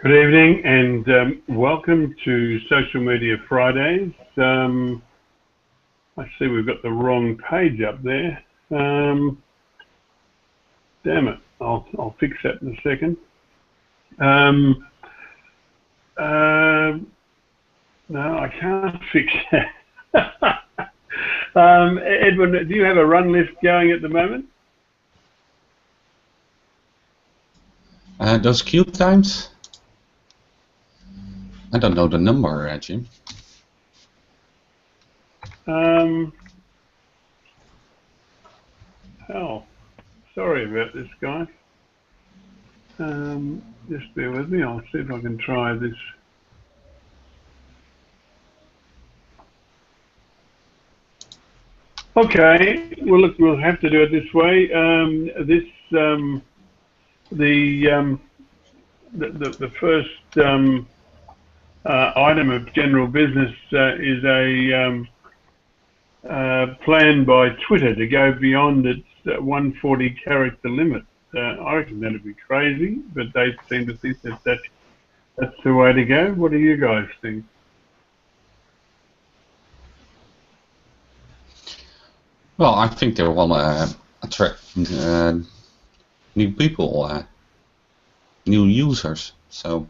Good evening and welcome to Social Media Fridays. I see we've got the wrong page up there. Damn it, I'll fix that in a second. No, I can't fix that. Edwin, do you have a run list going at the moment? Those queue times? I don't know the number, Jim. Hell, sorry about this, guys. Just bear with me. I'll see if I can try this. Okay. Well, look, we'll have to do it this way. The first item of general business is a plan by Twitter to go beyond its 140 character limit. I reckon that'd be crazy, but they seem to think that that's the way to go. What do you guys think? Well, I think they want to attract new people, new users. So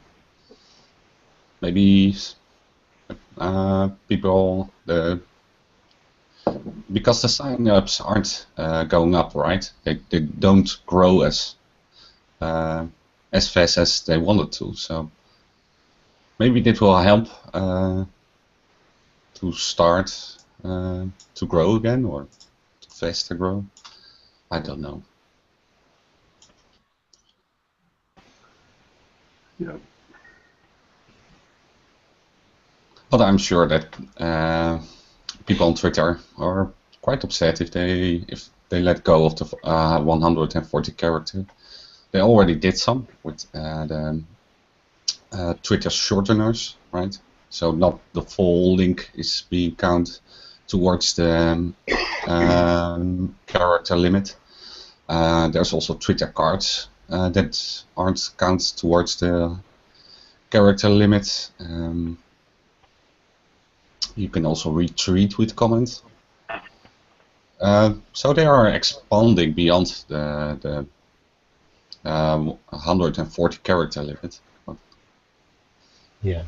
maybe people, because the sign-ups aren't going up, right? They don't grow as fast as they wanted to. So maybe that will help to start to grow again, or to faster grow. I don't know. Yeah. But I'm sure that people on Twitter are quite upset if they let go of the 140 character. They already did some with the Twitter shorteners, right? So not the full link is being counted towards the character limit. There's also Twitter cards that aren't counted towards the character limit. You can also retweet with comments. So they are expanding beyond the 140 character limit. Yeah,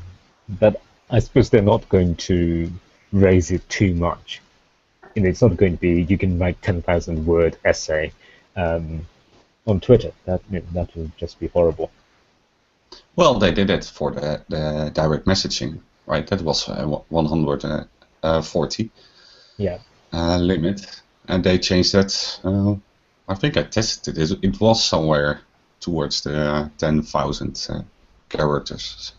but I suppose they're not going to raise it too much. It's not going to be you can write 10,000 word essay on Twitter. That would just be horrible. Well, they did it for the direct messaging, right? That was 140 limit, and they changed that. I think I tested it. It was somewhere towards the 10,000 characters.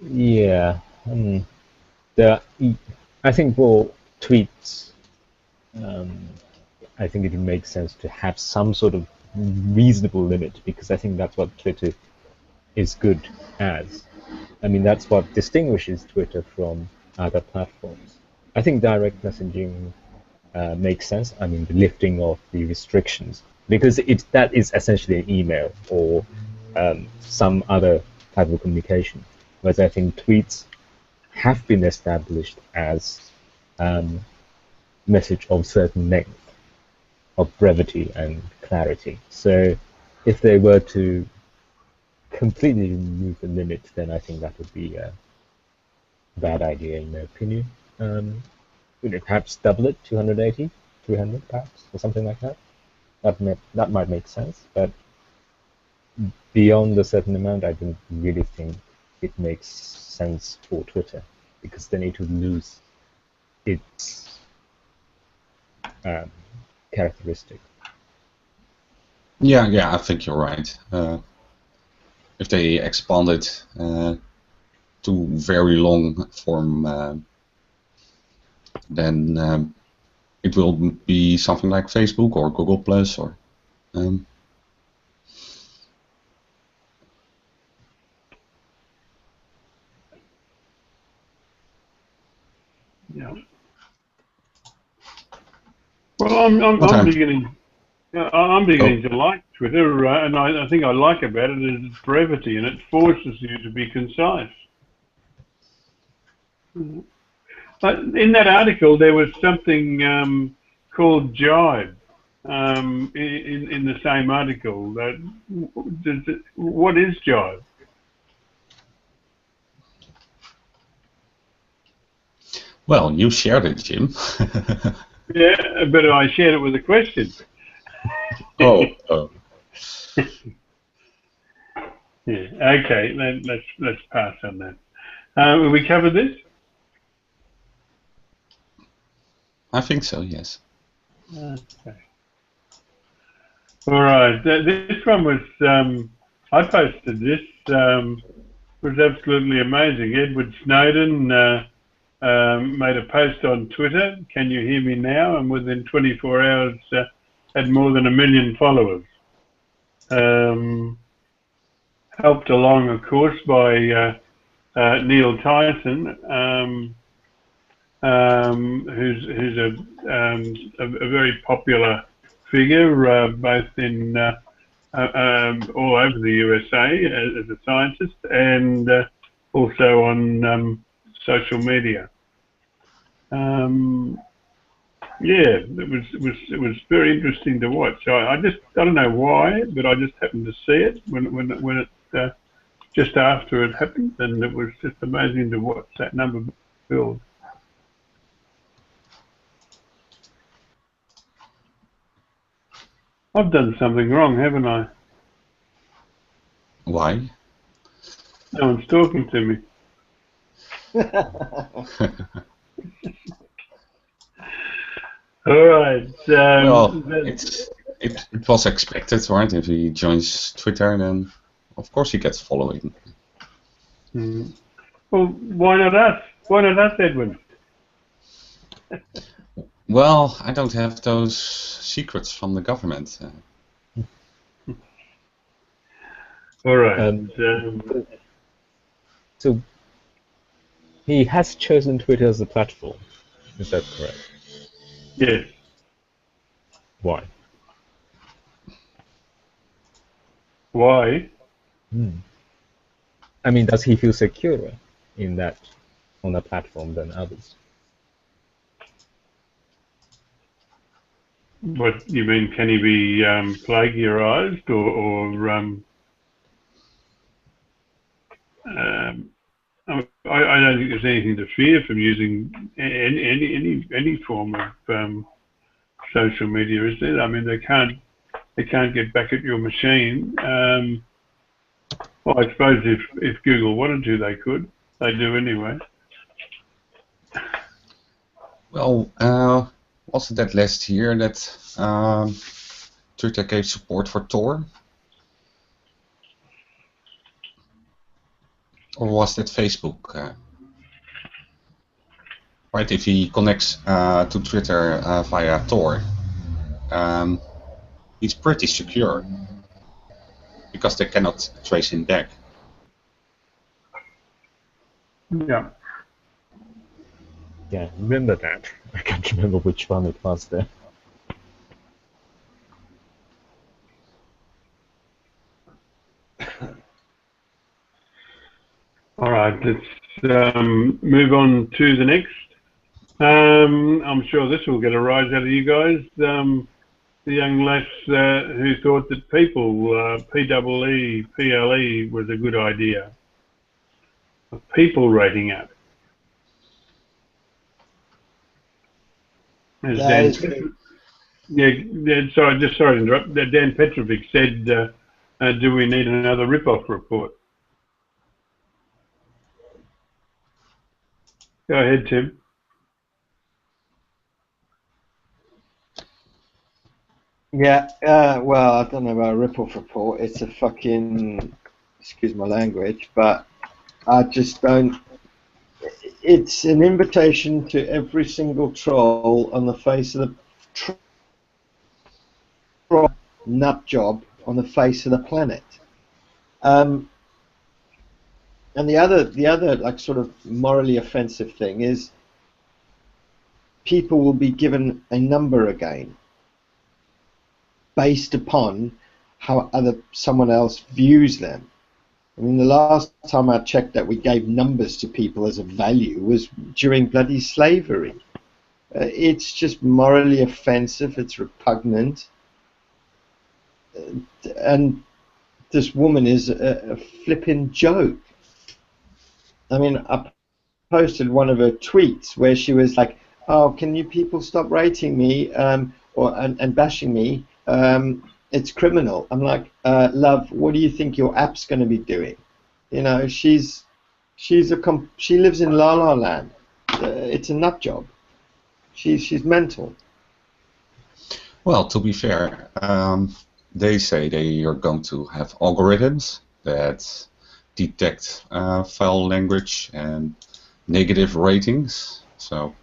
Yeah, I think for tweets, I think it would make sense to have some sort of reasonable limit, because I think that's what Twitter is good as. I mean, that's what distinguishes Twitter from other platforms. I think direct messaging makes sense. I mean, the lifting of the restrictions, because that is essentially an email or some other type of communication. Whereas I think tweets have been established as message of certain length, of brevity and clarity. So if they were to completely remove the limit, then I think that would be a bad idea, in my opinion. Perhaps double it, 280, 300 perhaps, or something like that. That might make sense, but beyond a certain amount, I don't really think it makes sense for Twitter, because then it would lose its characteristic. Yeah, I think you're right. If they expand it to very long form, then it will be something like Facebook or Google Plus or. Yeah. Well, I'm beginning. I'm beginning to like Twitter, and I think I like about it is its brevity, and it forces you to be concise. In that article, there was something called jibe in the same article. What is jibe? Well, you shared it, Jim. Yeah, but I shared it with a question. Oh. Yeah. Okay. Let's pass on that. Will we cover this? I think so, yes. Okay. All right. This one was. I posted this. Was absolutely amazing. Edward Snowden made a post on Twitter. Can you hear me now? And within 24 hours, had more than 1 million followers. Helped along, of course, by Neil Tyson, who's a very popular figure, both in all over the USA as a scientist, and also on social media. Yeah, it was very interesting to watch. I don't know why, but I just happened to see it when it just after it happened, and it was just amazing to watch that number build. I've done something wrong, haven't I? Why? No one's talking to me. All right. Well, it was expected, right? If he joins Twitter, then of course he gets following. Well, why not us? Why not us, Edwin? Well, I don't have those secrets from the government. All right. So he has chosen Twitter as a platform. Is that correct? Yes. Why? Why? I mean, does he feel securer in that on that platform than others? What you mean? Can he be plagiarized or I don't think there's anything to fear from using any form of social media, is there? I mean, they can't get back at your machine. Well, I suppose if Google wanted to, they could. They do anyway. Well, wasn't that last year that Twitter gave support for Tor? Or was that Facebook? Right, if he connects to Twitter via Tor, he's pretty secure because they cannot trace him back. Yeah. Yeah, remember that. I can't remember which one it was there. All right, let's move on to the next. I'm sure this will get a rise out of you guys. The young lass who thought that Peeple, P-E-E-P-L-E, was a good idea. A people-rating app. As sorry to interrupt. Dan Petrovic said, do we need another rip-off report? Go ahead, Tim. Yeah, well, I don't know about a rip-off report. It's a fucking, excuse my language, but I just don't. It's an invitation to every single troll on the face of the troll nut job on the face of the planet. And the other like sort of morally offensive thing is people will be given a number again. based upon how someone else views them. I mean, the last time I checked that we gave numbers to people as a value was during bloody slavery. It's just morally offensive. It's repugnant. And this woman is a flipping joke. I mean, I posted one of her tweets where she was like, "Oh, can you people stop rating me and bashing me? It's criminal." I'm like, "Love, what do you think your app's going to be doing?" You know, she lives in La La Land. It's a nut job. She's mental. Well, to be fair, they say they are going to have algorithms that detect foul language and negative ratings. So.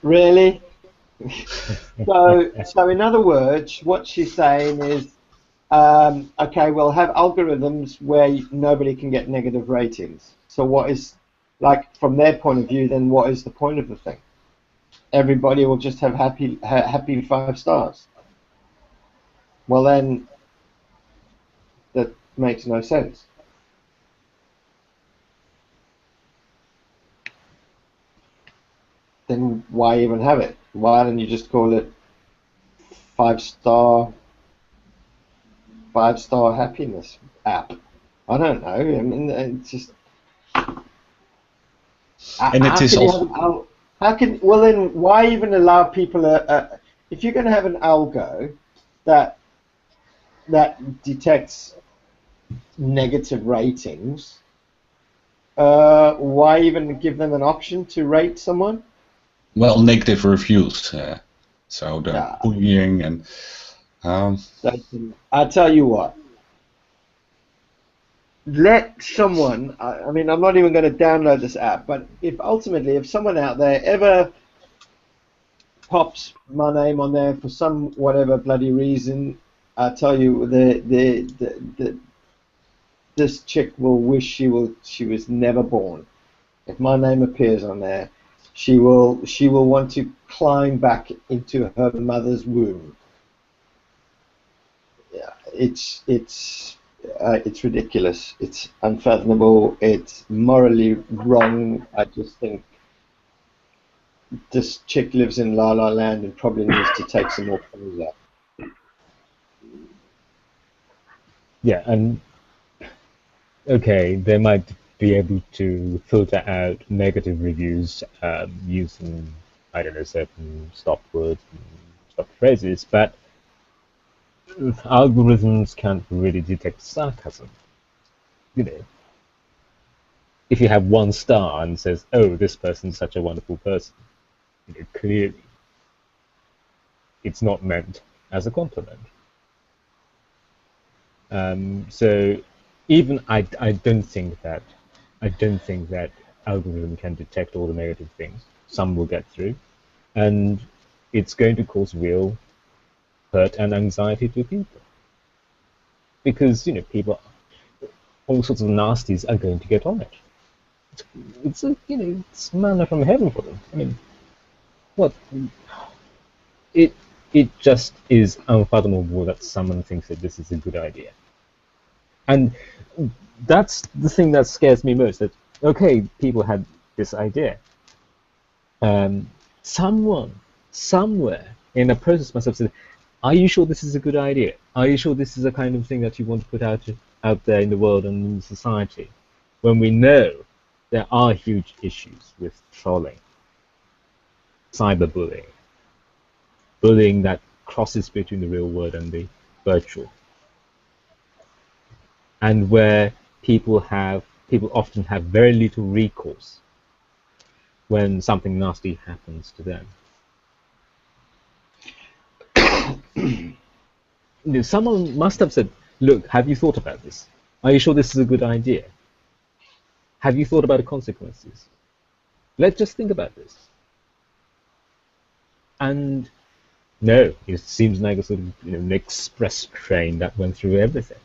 Really? So in other words, what she's saying is, okay, we'll have algorithms where nobody can get negative ratings. So what is, like, from their point of view, then what is the point of the thing? Everybody will just have happy 5 stars. Well, then that makes no sense. Then why even have it? Why don't you just call it 5-star happiness app? I don't know. I mean, it's just. And it is also. Well, then why even allow people if you're going to have an algo that detects negative ratings, why even give them an option to rate someone? Well, negative reviews. So the bullying and. I tell you what. Let someone, I mean, I'm not even going to download this app, but if someone out there ever pops my name on there for some whatever bloody reason, I tell you, this chick will wish she was never born. If my name appears on there, she will want to climb back into her mother's womb. Yeah, it's ridiculous. It's unfathomable. It's morally wrong. I just think this chick lives in La La Land and probably needs to take some more clothes off. Yeah, and okay, they might be able to filter out negative reviews using, I don't know, certain stop words and stop phrases, but algorithms can't really detect sarcasm. You know, if you have 1 star and says, "Oh, this person's such a wonderful person," you know, clearly it's not meant as a compliment. So even I don't think that algorithm can detect all the negative things. Some will get through, and it's going to cause real hurt and anxiety to people, because people, all sorts of nasties are going to get on it. It's it's manna from heaven for them. I mean, what? It just is unfathomable that someone thinks that this is a good idea. And that's the thing that scares me most. That okay, people had this idea. Someone somewhere in the process must have said, "Are you sure this is a good idea? Are you sure this is the kind of thing that you want to put out there in the world and in society?" When we know there are huge issues with trolling, cyberbullying, bullying that crosses between the real world and the virtual, and where people often have very little recourse when something nasty happens to them. Someone must have said, "Look, have you thought about this? Are you sure this is a good idea? Have you thought about the consequences? Let's just think about this." And no, it seems like a sort of an express train that went through everything.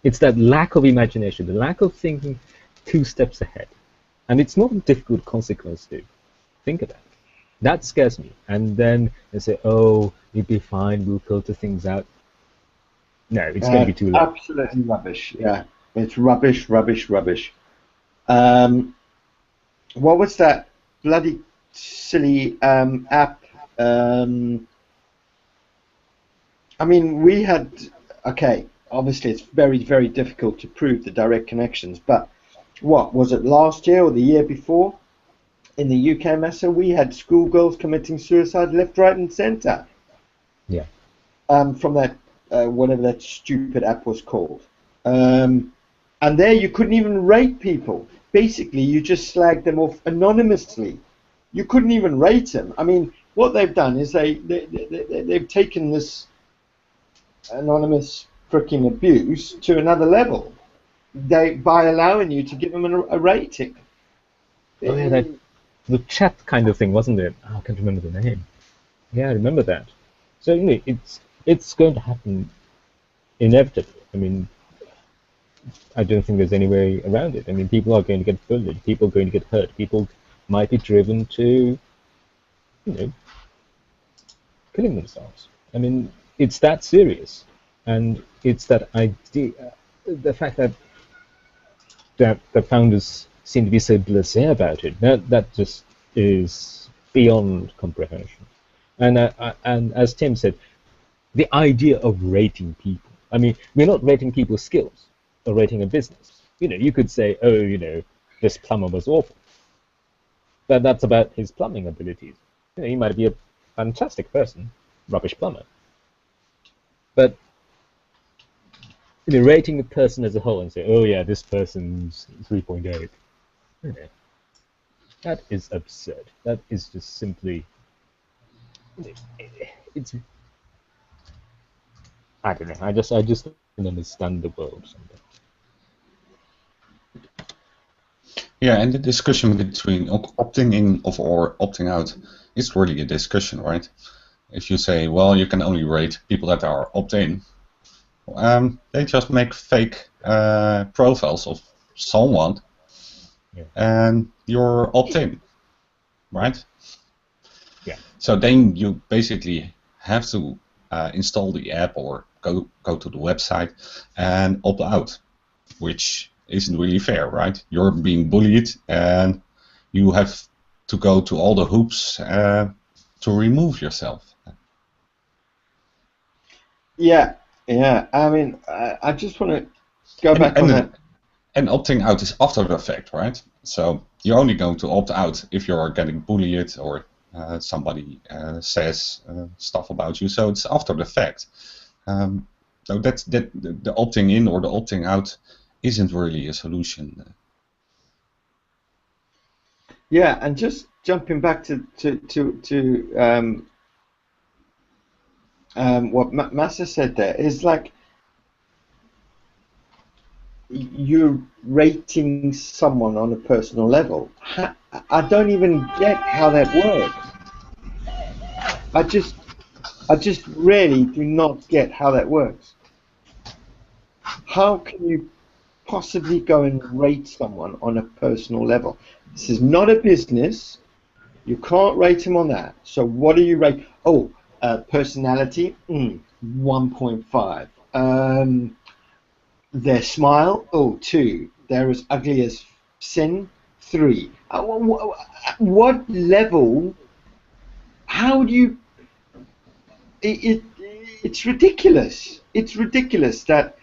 It's that lack of imagination, the lack of thinking 2 steps ahead. And it's not a difficult consequence to think about. That scares me. And then they say, oh, it'll be fine, we'll filter things out. No, it's going to be too late. Absolutely rubbish. Yeah, it's rubbish, rubbish, rubbish. What was that bloody silly app? I mean, we had, okay, obviously it's very, very difficult to prove the direct connections, but what, was it last year or the year before? In the UK, Massa, we had schoolgirls committing suicide left, right and centre. Yeah. From that, whatever that stupid app was called. And there you couldn't even rate people. Basically, you just slagged them off anonymously. You couldn't even rate them. I mean, what they've done is they've taken this anonymous freaking abuse to another level. By allowing you to give them a rating. Oh, yeah, the chat kind of thing, wasn't it? Oh, I can't remember the name. Yeah, I remember that. So, it's going to happen inevitably. I mean, I don't think there's any way around it. I mean, people are going to get bullied. People are going to get hurt. People might be driven to, killing themselves. I mean, it's that serious. And it's that idea, the fact that the founders seem to be so blasé about it, that just is beyond comprehension. And as Tim said, the idea of rating people. I mean, we're not rating people's skills or rating a business. You could say, oh, this plumber was awful. But that's about his plumbing abilities. He might be a fantastic person, rubbish plumber. But rating the person as a whole and say, oh yeah, this person's 3.8. That is absurd. That is just simply. It's. I don't know. I just don't understand the world sometimes. Yeah, and the discussion between opting in or opting out is really a discussion, right? If you say, well, you can only rate people that are opt-in, they just make fake profiles of someone, and you're opt-in, right? Yeah. So then you basically have to install the app or go to the website and opt out, which isn't really fair, right? You're being bullied, and you have to go to all the hoops to remove yourself. Yeah. I mean, I just want to go back on that. And opting out is after the fact, right? So you're only going to opt out if you're getting bullied or somebody says stuff about you. So it's after the fact. So that's the opting in or the opting out isn't really a solution. Yeah, and just jumping back to what Massa said there is like you're rating someone on a personal level. I don't even get how that works. I just really do not get how that works. How can you possibly go and rate someone on a personal level? This is not a business. You can't rate him on that. So what do you rate? Oh, personality, 1.5. Their smile, 2. They're as ugly as sin, 3. What level? How do you? It's ridiculous. It's ridiculous that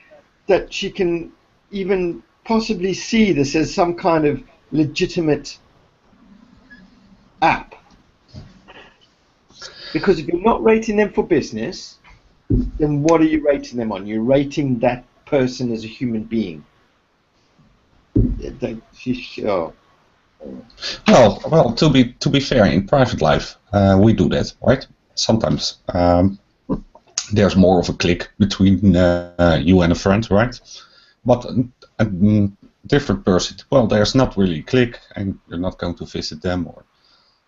she can even possibly see this as some kind of legitimate app. Because if you're not rating them for business, then what are you rating them on? You're rating that person as a human being. Well, to be fair, in private life, we do that, right? Sometimes there's more of a click between you and a friend, right? But a different person, well, there's not really a click, and you're not going to visit them, or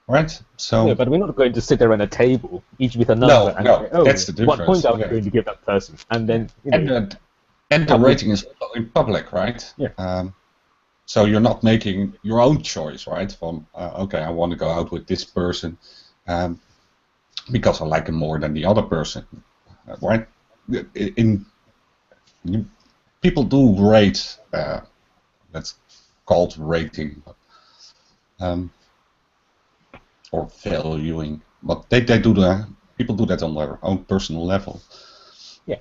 right? So yeah, but we're not going to sit there on a table, each with a number, and say, oh, that's the difference. What point are we going to give that person? And then and the rating is in public, right? Yeah. So you're not making your own choice, right? From okay, I want to go out with this person. um, because I like him more than the other person, right? People do rate, that's called rating, or valuing, but they do that. People do that on their own personal level. Yeah,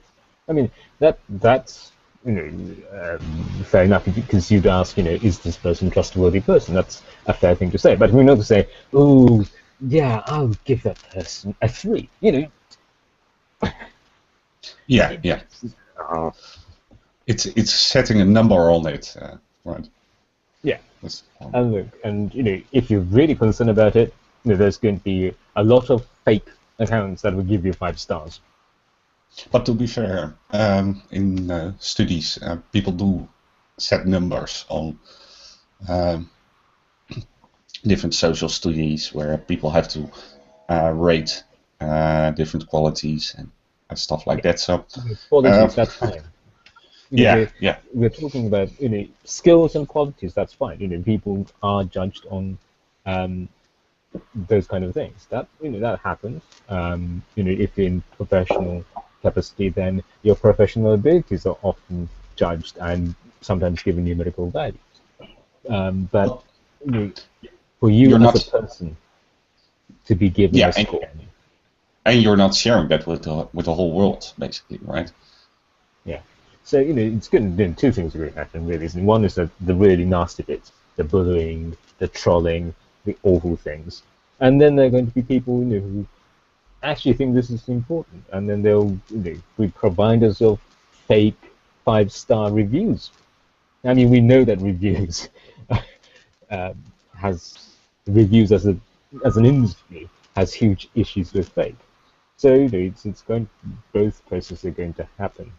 I mean that's fair enough, because you'd ask, is this person a trustworthy person? That's a fair thing to say. But we're not to say, oh yeah, I'll give that person a 3. Yeah. It's setting a number on it, right? Yeah. And look, and if you're really concerned about it, there's going to be a lot of fake accounts that will give you 5 stars. But to be fair, in studies, people do set numbers on different social studies where people have to rate different qualities and stuff like that. So qualities, that's fine. Yeah. We're talking about skills and qualities. That's fine. People are judged on those kind of things. That that happens. If you're in professional capacity, then your professional abilities are often judged and sometimes given numerical values. But for you as a person to be given a score, and you're not sharing that with the whole world, basically, right? Yeah. So it's good. 2 things are going to happen, really. One is the really nasty bits, the bullying, the trolling, the awful things, and then there are going to be people who actually think this is important, and then they'll be providers of fake 5-star reviews. I mean, we know that reviews reviews as an industry has huge issues with fake. So it's going. Both processes are going to happen.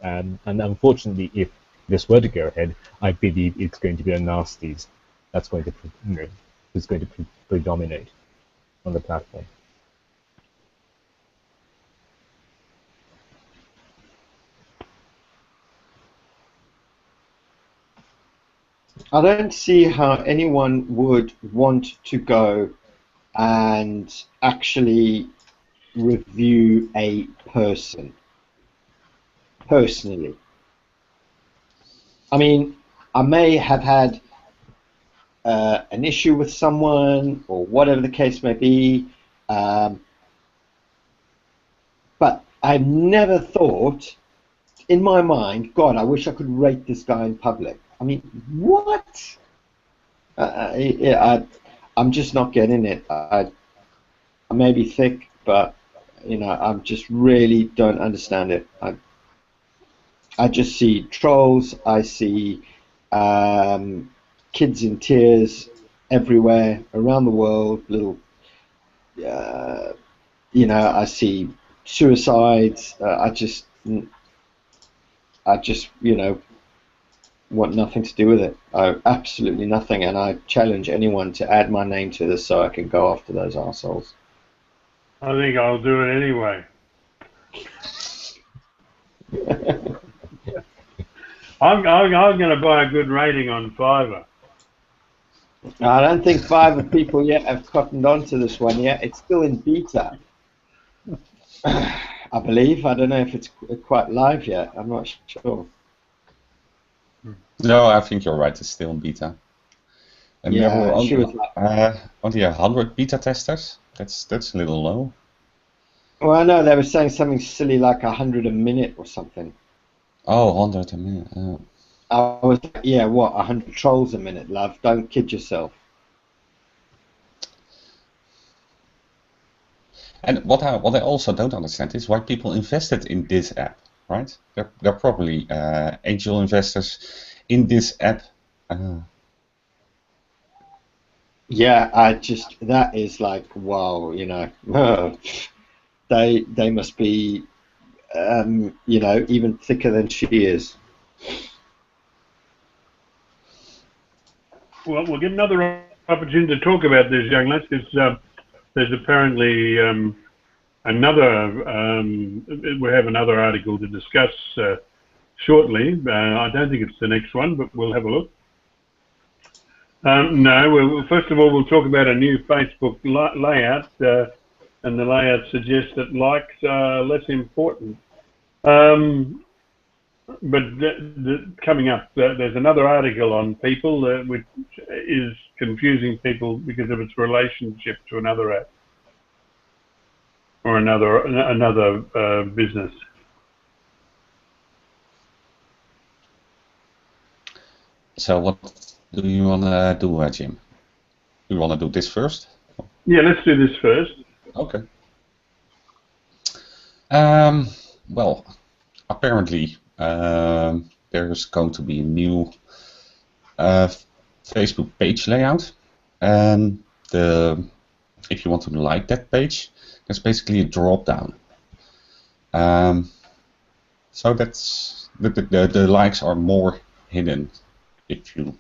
And unfortunately, if this were to go ahead, I believe it's going to be a nasties that's going to predominate on the platform. I don't see how anyone would want to go and actually review a person. Personally, I mean, I may have had an issue with someone or whatever the case may be, but I've never thought in my mind, God, I wish I could rate this guy in public. I mean, what? I'm just not getting it. I may be thick, but I just really don't understand it. I just see trolls. I see kids in tears everywhere around the world. Little, I see suicides. I just, want nothing to do with it. Absolutely nothing. And I challenge anyone to add my name to this so I can go after those assholes. I think I'll do it anyway. I'm going to buy a good rating on Fiverr. I don't think Fiverr people yet have cottoned on to this one yet. It's still in beta, I believe. I don't know if it's quite live yet. I'm not sure. No, I think you're right. It's still in beta. And Yeah, there were only, like, only 100 beta testers. That's a little low. Well, I know they were saying something silly like 100 a minute or something. Oh, 100 a minute. Oh. I was like, yeah, what, 100 trolls a minute, love? Don't kid yourself. And what I also don't understand is why people invested in this app, right? They're probably angel investors in this app. Yeah, that is like, wow, they must be, even thicker than she is. Well, we'll get another opportunity to talk about this, young lads, because there's apparently we have another article to discuss shortly. I don't think it's the next one, but we'll have a look. No, well, first of all, we'll talk about a new Facebook layout, and the layout suggests that likes are less important. But coming up, there's another article on People which is confusing people because of its relationship to another app or another business. So what do you want to do, Jim? Do you want to do this first? Yeah, let's do this first. Okay. Well, apparently there's going to be a new Facebook page layout, and if you want to like that page, there's basically a drop down. So that's the likes are more hidden if you.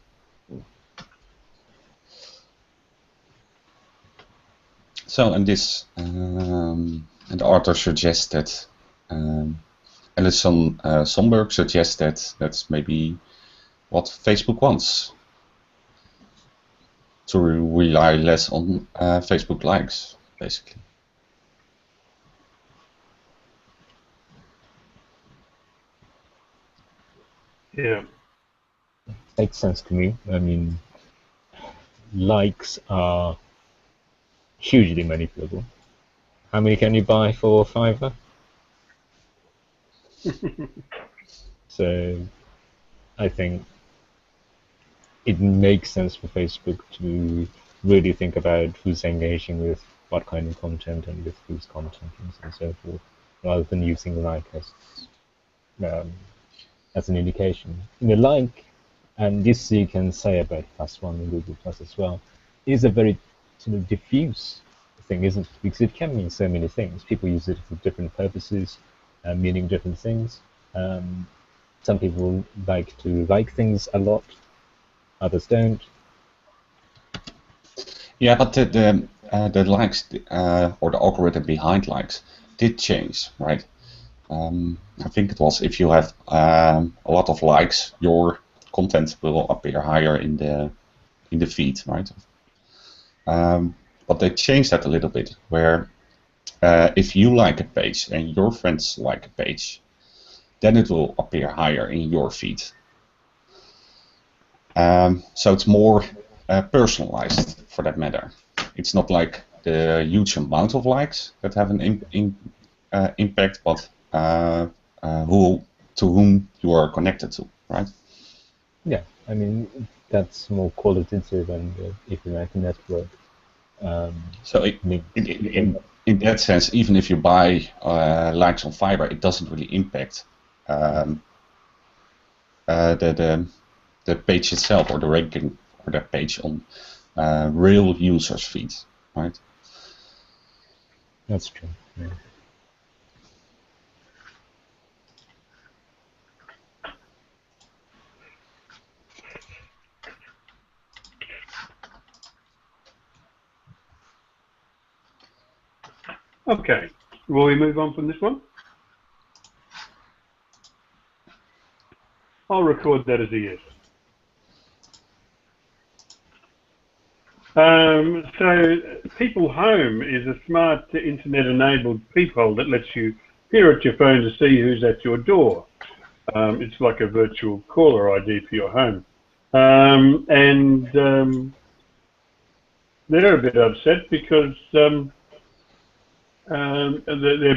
So, and this, and the author suggests that, Alison Sonberg suggests that that's maybe what Facebook wants, to rely less on Facebook likes, basically. Yeah. Makes sense to me. I mean, likes are hugely manipulable. How many can you buy for $5? So I think it makes sense for Facebook to really think about who's engaging with what kind of content and with whose content and so forth, rather than using like as an indication. In the like, and this you can say about +1 and Google Plus as well, is a very sort of diffuse thing, isn't it? Because it can mean so many things. People use it for different purposes, meaning different things. Some people like to like things a lot, others don't. Yeah, but the likes or the algorithm behind likes did change, right? I think it was if you have a lot of likes, your content will appear higher in the feed, right? But they changed that a little bit, where if you like a page and your friends like a page, then it will appear higher in your feed. So it's more personalized for that matter. It's not like the huge amount of likes that have an impact, but to whom you are connected to, right? Yeah, I mean, that's more qualitative and if you like a network. So in that sense, even if you buy likes on Fiverr, it doesn't really impact the page itself or the ranking for that page on real users' feeds, right? That's true. Yeah. Okay. Will we move on from this one? I'll record that as a yes. So People Home is a smart internet-enabled peephole that lets you peer at your phone to see who's at your door. It's like a virtual caller ID for your home. They're a bit upset because they're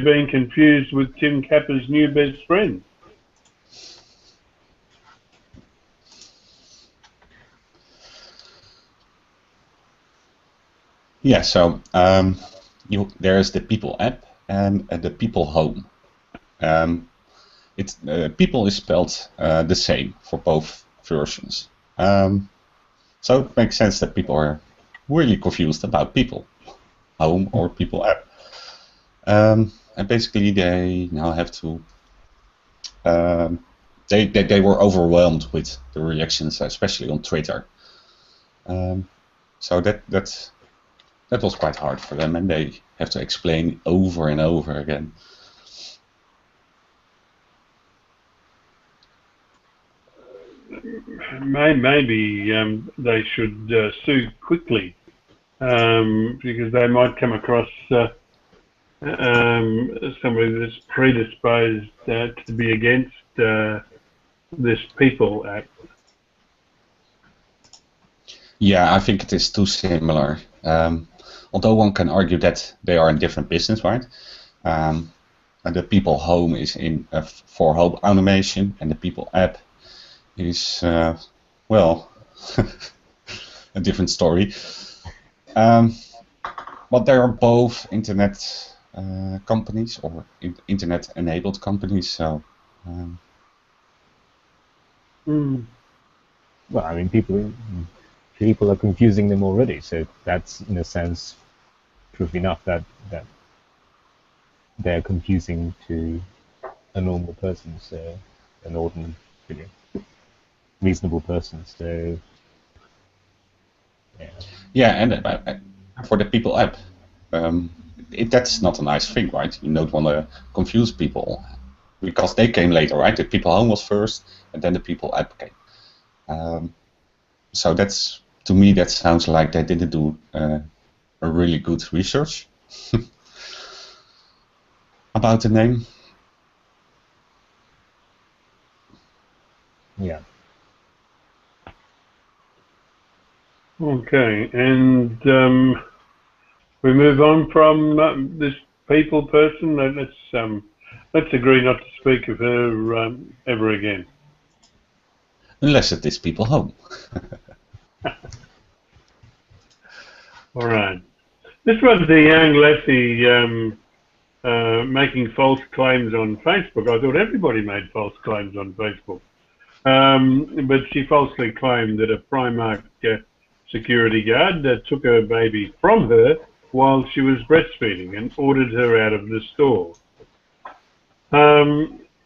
being confused with Tim Capper's new best friend. Yeah, so there is the People app and the People Home. People is spelled the same for both versions. So it makes sense that people are really confused about People Home or People app. And basically they now have to they were overwhelmed with the reactions, especially on Twitter. So that was quite hard for them, and they have to explain over and over again. maybe they should sue quickly, because they might come across somebody that's predisposed to be against this People app. Yeah, I think it is too similar. Although one can argue that they are in different business, right? And the People Home is in for home automation, and the People app is well a different story. But they are both internet companies or internet-enabled companies, so. Well, I mean, people are confusing them already, so that's in a sense proof enough that they're confusing to a normal person, so an ordinary, reasonable person. So yeah. Yeah, and for the People app, that's not a nice thing, right? You don't want to confuse people because they came later, right? The People Home was first, and then the People app came. So that's, to me, that sounds like they didn't do a really good research about the name. Yeah. Okay, and we move on from this People person. Let's agree not to speak of her ever again. Unless it is People Home. All right. This was the young lassie making false claims on Facebook. I thought everybody made false claims on Facebook. But she falsely claimed that a Primark security guard took her baby from her while she was breastfeeding and ordered her out of the store.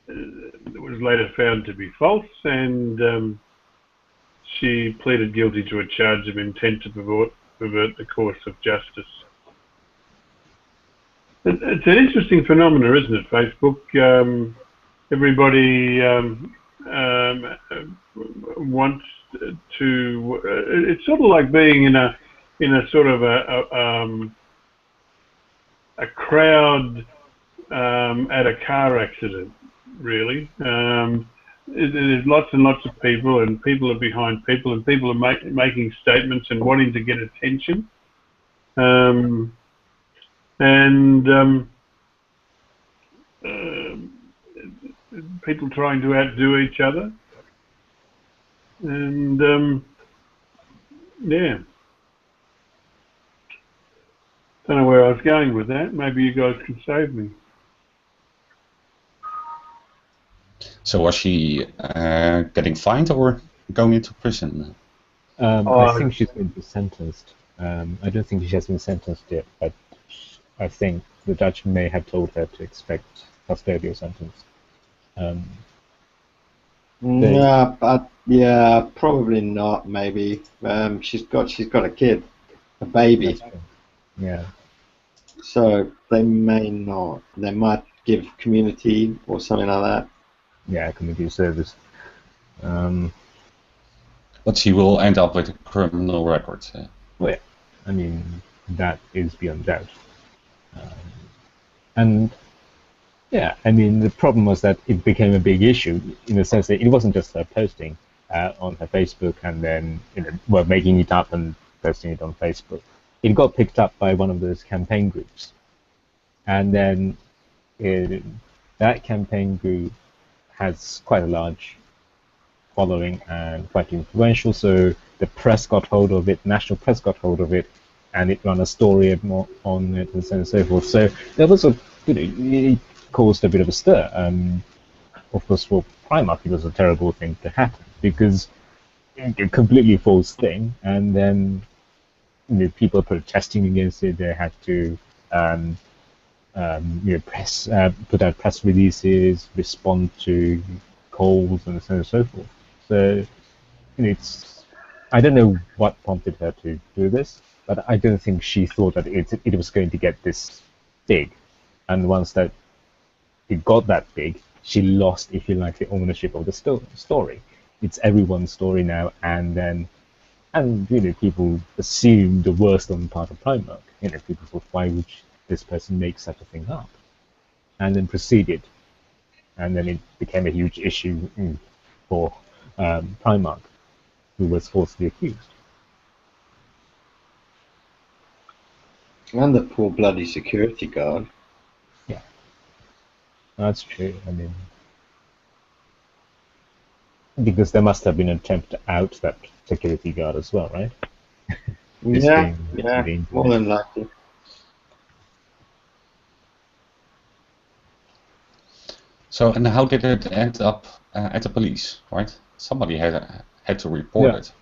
It was later found to be false, and she pleaded guilty to a charge of intent to pervert the course of justice. It's an interesting phenomenon, isn't it, Facebook? Everybody wants to. It's sort of like being in a sort of a crowd at a car accident. Really, there's lots and lots of people, and people are behind people, and people are making statements and wanting to get attention. People trying to outdo each other, and yeah, don't know where I was going with that. Maybe you guys can save me. So was she getting fined or going into prison? I think she's going to be sentenced. I don't think she has been sentenced yet, but I think the judge may have told her to expect custodial sentence. No, but yeah, probably not. Maybe she's got a kid, a baby. Yeah. So they may not. They might give community or something like that. Yeah, community service. But she will end up with a criminal record. Well, yeah. I mean, that is beyond doubt. And yeah, I mean, the problem was that it became a big issue in the sense that it wasn't just her posting on her Facebook and then making it up and posting it on Facebook. It got picked up by one of those campaign groups, and then that campaign group has quite a large following and quite influential. So the press got hold of it, national press got hold of it, and it ran a story on it and so on and so forth. So there was it caused a bit of a stir. Of course, for Primark, it was a terrible thing to happen because a completely false thing, and then people protesting against it. They had to put out press releases, respond to calls, and so on and so forth. So I don't know what prompted her to do this, but I don't think she thought that it was going to get this big. And once that it got that big, she lost, if you like, the ownership of the story. it's everyone's story now, and people assume the worst on the part of Primark. People thought, why would this person make such a thing up? And then proceeded, and then it became a huge issue for Primark, who was falsely accused. And the poor bloody security guard. Yeah, that's true. I mean, because there must have been an attempt to out that security guard as well, right? Yeah, more than likely. So, and how did it end up at the police, right? Somebody had to report it.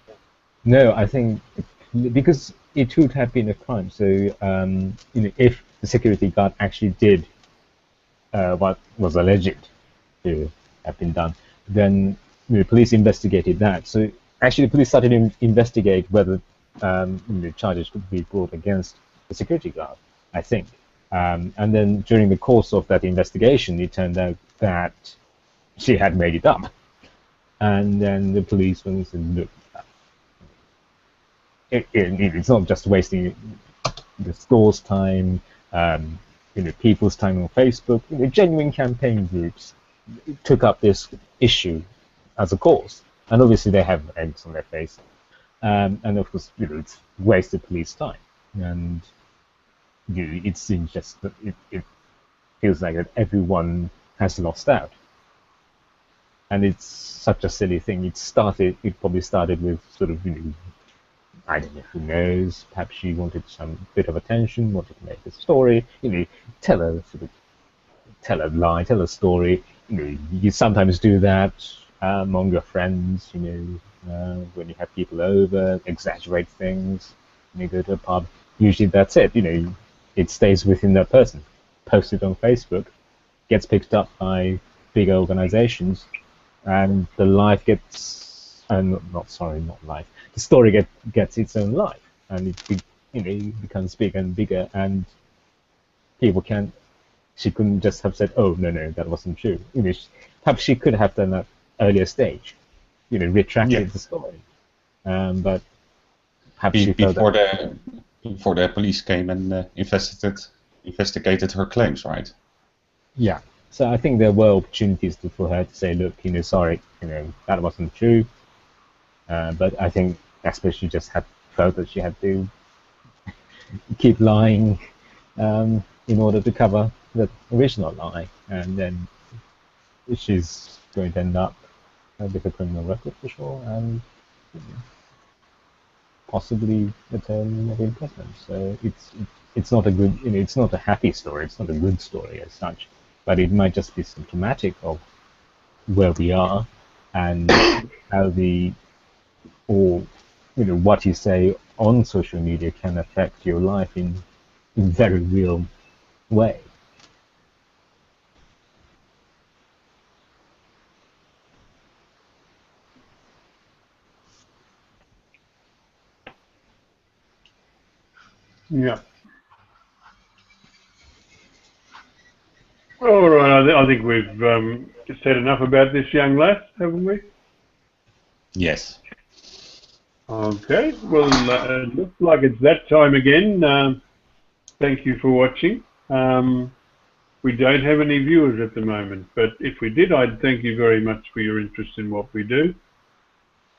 No, I think because it would have been a crime. So, if the security guard actually did what was alleged to have been done, then the police investigated that. So, actually, the police started to investigate whether charges could be brought against the security guard, I think. And then during the course of that investigation, it turned out that she had made it up. And then the police went and said, look, it's not just wasting the store's time, people's time on Facebook. Genuine campaign groups took up this issue as a cause. And obviously they have eggs on their face. And of course, it's wasted police time. And it seems just that it feels like that everyone has lost out. And it's such a silly thing. It probably started with sort of, I don't know, who knows, perhaps she wanted some bit of attention, wanted to make a story, tell a lie, tell a story. You sometimes do that among your friends, when you have people over, exaggerate things, you go to a pub, usually that's it, it stays within that person. Post it on Facebook, gets picked up by big organizations, and the life gets, not life, the story gets its own life, and it becomes bigger and bigger, and she couldn't just have said, oh, no, that wasn't true. Perhaps she could have done that earlier stage, retracted the story. But perhaps she felt before the police came and investigated her claims, right? Yeah. So I think there were opportunities for her to say, look, sorry, that wasn't true. But I think especially just felt that she had to keep lying in order to cover the original lie, and then she's going to end up with a criminal record for sure, and possibly a term of imprisonment. So it's not a good, it's not a happy story. It's not a good story as such, but it might just be symptomatic of where we are and how what you say on social media can affect your life in very real way. Yeah. All right. I think we've said enough about this young lass, haven't we? Yes. Okay. Well, it looks like it's that time again. Thank you for watching. We don't have any viewers at the moment, but if we did, I'd thank you very much for your interest in what we do.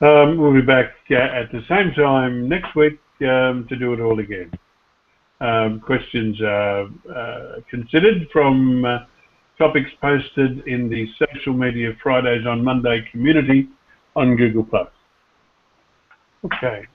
We'll be back at the same time next week to do it all again. Questions are considered from topics posted in the Social Media Fridays on Monday community on Google+. Okay.